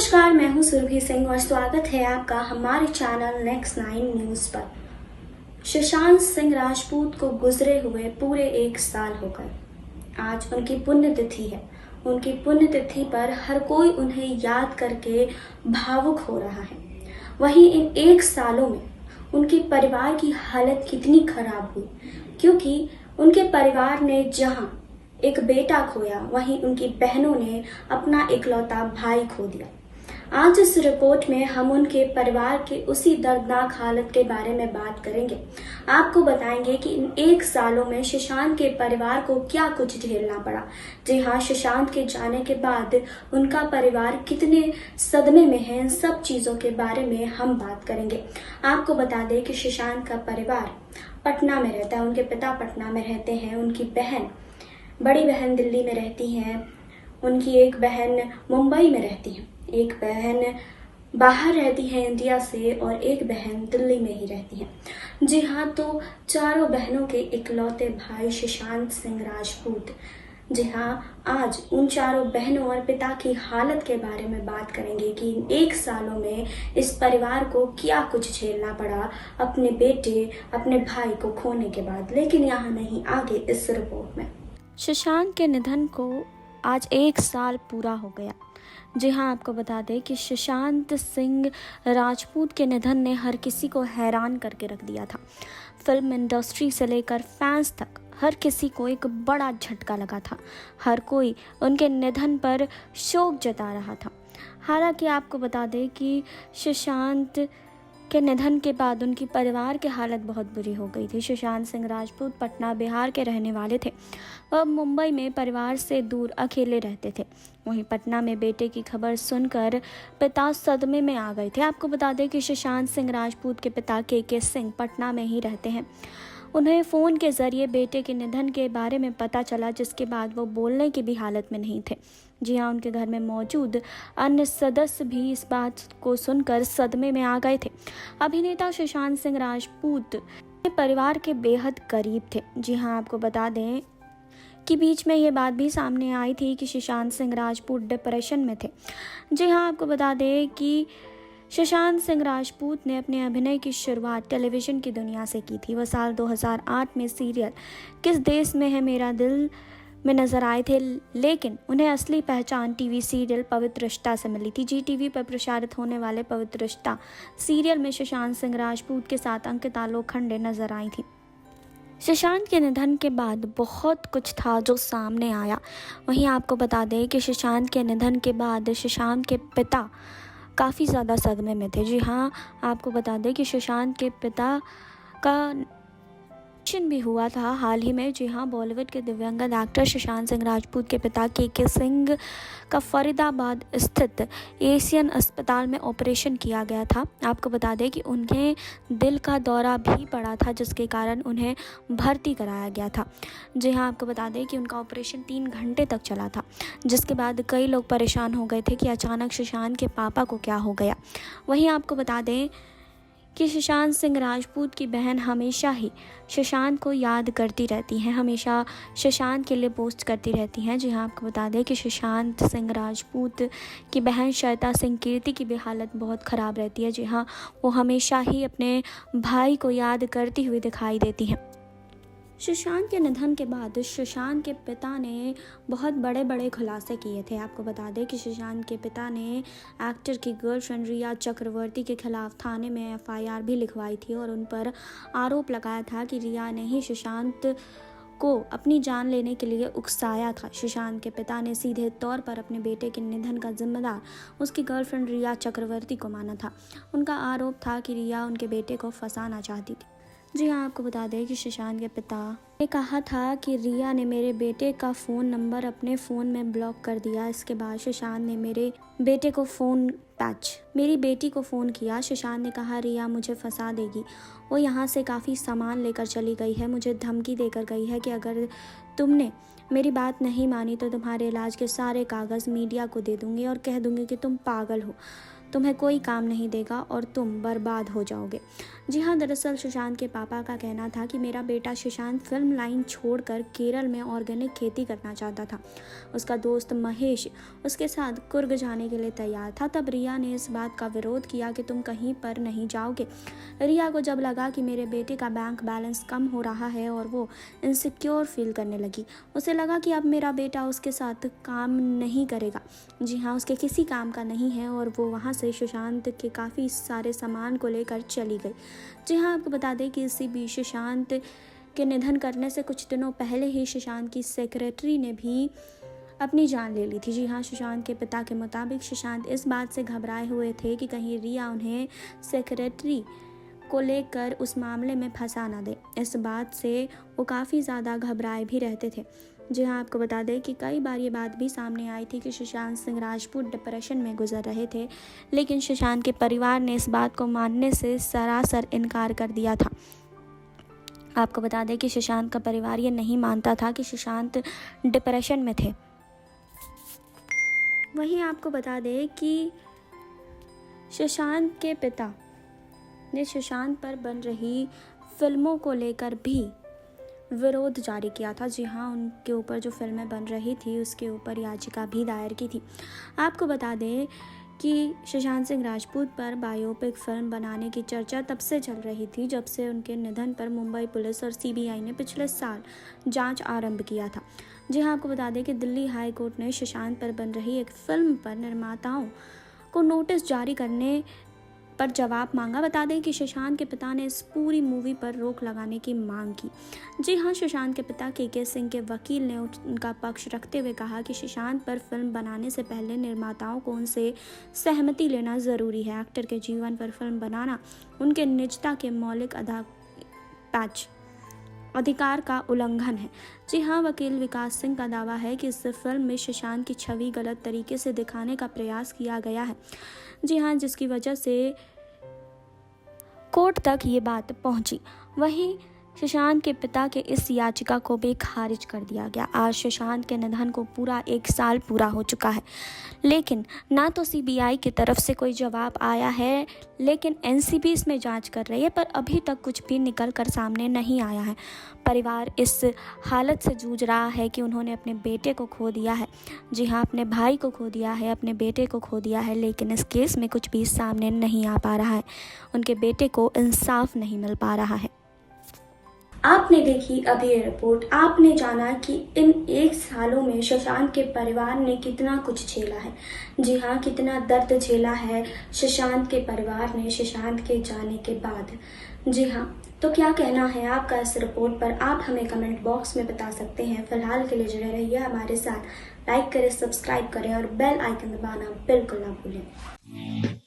नमस्कार, मैं हूं सुरभि सिंह और स्वागत है आपका हमारे चैनल नेक्स्ट 9 न्यूज पर। सुशांत सिंह राजपूत को गुजरे हुए पूरे 1 साल हो गए। आज उनकी पुण्यतिथि है। उनकी पुण्यतिथि पर हर कोई उन्हें याद करके भावुक हो रहा है। वहीं इन 1 सालों में उनके परिवार की हालत कितनी खराब हुई, क्योंकि उनके परिवार ने जहां एक बेटा खोया, वहीं उनकी बहनों ने अपना इकलौता भाई खो दिया। आज इस रिपोर्ट में हम उनके परिवार के उसी दर्दनाक हालत के बारे में बात करेंगे। आपको बताएंगे कि इन 1 सालों में सुशांत के परिवार को क्या कुछ झेलना पड़ा। जी हाँ, सुशांत के जाने के बाद उनका परिवार कितने सदमे में है, इन सब चीज़ों के बारे में हम बात करेंगे। आपको बता दें कि सुशांत का परिवार पटना में रहता है। उनके पिता पटना में रहते हैं। उनकी बड़ी बहन दिल्ली में रहती हैं। उनकी एक बहन मुंबई में रहती है, एक बहन बाहर रहती है इंडिया से और एक बहन दिल्ली में ही रहती है। जी हाँ, तो चारों बहनों के इकलौते भाई सुशांत सिंह राजपूत। जी हाँ, आज उन चारों बहनों और पिता की हालत के बारे में बात करेंगे कि इन 1 सालों में इस परिवार को क्या कुछ झेलना पड़ा अपने बेटे, अपने भाई को खोने के बाद। लेकिन यहाँ नहीं, आगे इस रिपोर्ट में। सुशांत के निधन को आज 1 साल पूरा हो गया। जी हाँ, आपको बता दें कि सुशांत सिंह राजपूत के निधन ने हर किसी को हैरान करके रख दिया था। फिल्म इंडस्ट्री से लेकर फैंस तक हर किसी को एक बड़ा झटका लगा था। हर कोई उनके निधन पर शोक जता रहा था। हालांकि आपको बता दें कि सुशांत के निधन के बाद उनकी परिवार की हालत बहुत बुरी हो गई थी। सुशांत सिंह राजपूत पटना बिहार के रहने वाले थे। वह मुंबई में परिवार से दूर अकेले रहते थे। वहीं पटना में बेटे की खबर सुनकर पिता सदमे में आ गए थे। आपको बता दें कि सुशांत सिंह राजपूत के पिता के सिंह पटना में ही रहते हैं। उन्हें फ़ोन के ज़रिए बेटे के निधन के बारे में पता चला, जिसके बाद वो बोलने की भी हालत में नहीं थे। जी हाँ, उनके घर में मौजूद अन्य सदस्य भी इस बात को सुनकर सदमे में आ गए थे। अभिनेता सुशांत सिंह राजपूत परिवार के बेहद करीब थे। जी हाँ, आपको बता दें कि बीच में ये बात भी सामने आई थी कि सुशांत सिंह राजपूत डिप्रेशन में थे। जी हाँ, आपको बता दें कि सुशांत सिंह राजपूत ने अपने अभिनय की शुरुआत टेलीविज़न की दुनिया से की थी। वह साल 2008 में सीरियल किस देश में है मेरा दिल में नज़र आए थे, लेकिन उन्हें असली पहचान टीवी सीरियल पवित्र रिश्ता से मिली थी। जी टीवी पर प्रसारित होने वाले पवित्र रिश्ता सीरियल में सुशांत सिंह राजपूत के साथ अंकिता लोखंडे नजर आई थी। सुशांत के निधन के बाद बहुत कुछ था जो सामने आया। वहीं आपको बता दें कि सुशांत के निधन के बाद सुशांत के पिता काफ़ी ज़्यादा सदमे में थे। जी हाँ, आपको बता दें कि सुशांत के पिता का भी हुआ था हाल ही में। जी हाँ, बॉलीवुड के दिव्यांगत एक्टर सुशांत सिंह राजपूत के पिता के सिंह का फरीदाबाद स्थित एशियन अस्पताल में ऑपरेशन किया गया था। आपको बता दें कि उन्हें दिल का दौरा भी पड़ा था, जिसके कारण उन्हें भर्ती कराया गया था। जी हाँ, आपको बता दें कि उनका ऑपरेशन 3 घंटे तक चला था, जिसके बाद कई लोग परेशान हो गए थे कि अचानक सुशांत के पापा को क्या हो गया। वहीं आपको बता दें कि सुशांत सिंह राजपूत की बहन हमेशा ही सुशांत को याद करती रहती हैं, हमेशा सुशांत के लिए पोस्ट करती रहती हैं। जी हाँ, आपको बता दें कि सुशांत सिंह राजपूत की बहन श्वेता सिंह कीर्ति की भी हालत बहुत ख़राब रहती है। जी हाँ, वो हमेशा ही अपने भाई को याद करती हुई दिखाई देती हैं। सुशांत के निधन के बाद सुशांत के पिता ने बहुत बड़े बड़े खुलासे किए थे। आपको बता दें कि सुशांत के पिता ने एक्टर की गर्लफ्रेंड रिया चक्रवर्ती के खिलाफ थाने में FIR भी लिखवाई थी और उन पर आरोप लगाया था कि रिया ने ही सुशांत को अपनी जान लेने के लिए उकसाया था। सुशांत के पिता ने सीधे तौर पर अपने बेटे के निधन का जिम्मेदार उसकी गर्लफ्रेंड रिया चक्रवर्ती को माना था। उनका आरोप था कि रिया उनके बेटे को फंसाना चाहती थी। जी हाँ, आपको बता दें कि सुशांत के पिता ने कहा था कि रिया ने मेरे बेटे का फ़ोन नंबर अपने फ़ोन में ब्लॉक कर दिया। इसके बाद सुशांत ने मेरी बेटी को फ़ोन किया। सुशांत ने कहा, रिया मुझे फंसा देगी। वो यहाँ से काफ़ी सामान लेकर चली गई है। मुझे धमकी देकर गई है कि अगर तुमने मेरी बात नहीं मानी तो तुम्हारे इलाज के सारे कागज़ मीडिया को दे दूँगी और कह दूँगी कि तुम पागल हो। तुम्हें कोई काम नहीं देगा और तुम बर्बाद हो जाओगे। जी हाँ, दरअसल सुशांत के पापा का कहना था कि मेरा बेटा सुशांत फिल्म लाइन छोड़कर केरल में ऑर्गेनिक खेती करना चाहता था। उसका दोस्त महेश उसके साथ कुर्ग जाने के लिए तैयार था। तब रिया ने इस बात का विरोध किया कि तुम कहीं पर नहीं जाओगे। रिया को जब लगा कि मेरे बेटे का बैंक बैलेंस कम हो रहा है और वो इनसिक्योर फील करने लगी। उसे लगा कि अब मेरा बेटा उसके साथ काम नहीं करेगा। जी हाँ, उसके किसी काम का नहीं है और वो वहाँ से सुशांत के काफ़ी सारे सामान को लेकर चली गई। जी हाँ, आपको बता दें कि इसी बीच सुशांत के निधन करने से कुछ दिनों पहले ही सुशांत की सेक्रेटरी ने भी अपनी जान ले ली थी। जी हाँ, सुशांत के पिता के मुताबिक सुशांत इस बात से घबराए हुए थे कि कहीं रिया उन्हें सेक्रेटरी को लेकर उस मामले में फंसा ना दे। इस बात से वो काफ़ी ज़्यादा घबराए भी रहते थे। जी हाँ, आपको बता दें कि कई बार ये बात भी सामने आई थी कि सुशांत सिंह राजपूत डिप्रेशन में गुजर रहे थे, लेकिन सुशांत के परिवार ने इस बात को मानने से सरासर इनकार कर दिया था। आपको बता दें कि सुशांत का परिवार ये नहीं मानता था कि सुशांत डिप्रेशन में थे। वहीं आपको बता दें कि सुशांत के पिता ने सुशांत पर बन रही फिल्मों को लेकर भी विरोध जारी किया था। जी हाँ, उनके ऊपर जो फिल्में बन रही थी उसके ऊपर याचिका भी दायर की थी। आपको बता दें कि सुशांत सिंह राजपूत पर बायोपिक फिल्म बनाने की चर्चा तब से चल रही थी जब से उनके निधन पर मुंबई पुलिस और सीबीआई ने पिछले साल जांच आरंभ किया था। जी हाँ, आपको बता दें कि दिल्ली हाई कोर्ट ने सुशांत पर बन रही एक फिल्म पर निर्माताओं को नोटिस जारी करने पर जवाब मांगा। बता दें कि सुशांत के पिता ने इस पूरी मूवी पर रोक लगाने की मांग की। जी हाँ, सुशांत के पिता के सिंह के वकील ने उनका पक्ष रखते हुए कहा कि सुशांत पर फिल्म बनाने से पहले निर्माताओं को उनसे सहमति लेना ज़रूरी है। एक्टर के जीवन पर फिल्म बनाना उनके निजता के मौलिक अधिकार का उल्लंघन है। जी हाँ, वकील विकास सिंह का दावा है कि इस फिल्म में सुशांत की छवि गलत तरीके से दिखाने का प्रयास किया गया है। जी हाँ, जिसकी वजह से कोर्ट तक ये बात पहुंची। वहीं सुशांत के पिता के इस याचिका को भी खारिज कर दिया गया। आज सुशांत के निधन को पूरा 1 साल पूरा हो चुका है, लेकिन ना तो सीबीआई की तरफ से कोई जवाब आया है, लेकिन एनसीबी इसमें जांच कर रही है, पर अभी तक कुछ भी निकल कर सामने नहीं आया है। परिवार इस हालत से जूझ रहा है कि उन्होंने अपने बेटे को खो दिया है। जी हाँ, अपने भाई को खो दिया है, अपने बेटे को खो दिया है, लेकिन इस केस में कुछ भी सामने नहीं आ पा रहा है। उनके बेटे को इंसाफ नहीं मिल पा रहा है। आपने देखी अभी ये रिपोर्ट। आपने जाना कि इन 1 सालों में सुशांत के परिवार ने कितना कुछ झेला है। जी हाँ, कितना दर्द झेला है सुशांत के परिवार ने सुशांत के जाने के बाद। जी हाँ, तो क्या कहना है आपका इस रिपोर्ट पर, आप हमें कमेंट बॉक्स में बता सकते हैं। फिलहाल के लिए जुड़े रहिए हमारे साथ, लाइक करें, सब्सक्राइब करें और बेल आइकन दबाना बिल्कुल ना भूलें।